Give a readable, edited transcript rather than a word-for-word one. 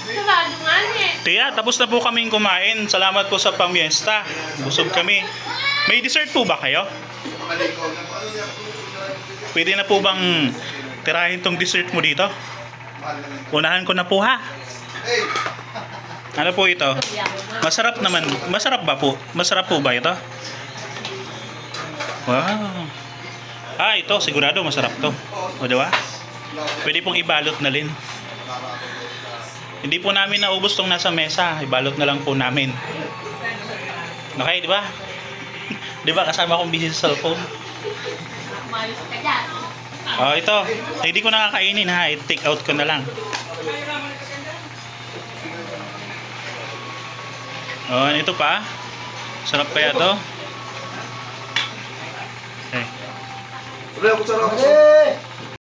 Sarado nga eh. Tiya, tapos na po kaming kumain. Salamat po sa pamiesta. Busog kami. May dessert po ba kayo? Pwede na po bang tirahin tong dessert mo dito? Unahan ko na po ha. Ano po ito? Masarap naman. Masarap ba po? Masarap po ba ito? Wow. Ah, ito. Sigurado masarap to. O, diba? Pwede pong ibalot na rin. Hindi po namin naubos tong nasa mesa. Ibalot na lang po namin. Okay, di ba? Di ba kasama akong busy sa cellphone? Malis ka dyan. Oh, ito. Hindi ko nakakainin ha. I-take out ko na lang. Oh, ito pa. Sarap kaya to. Okay. Udah, aku cara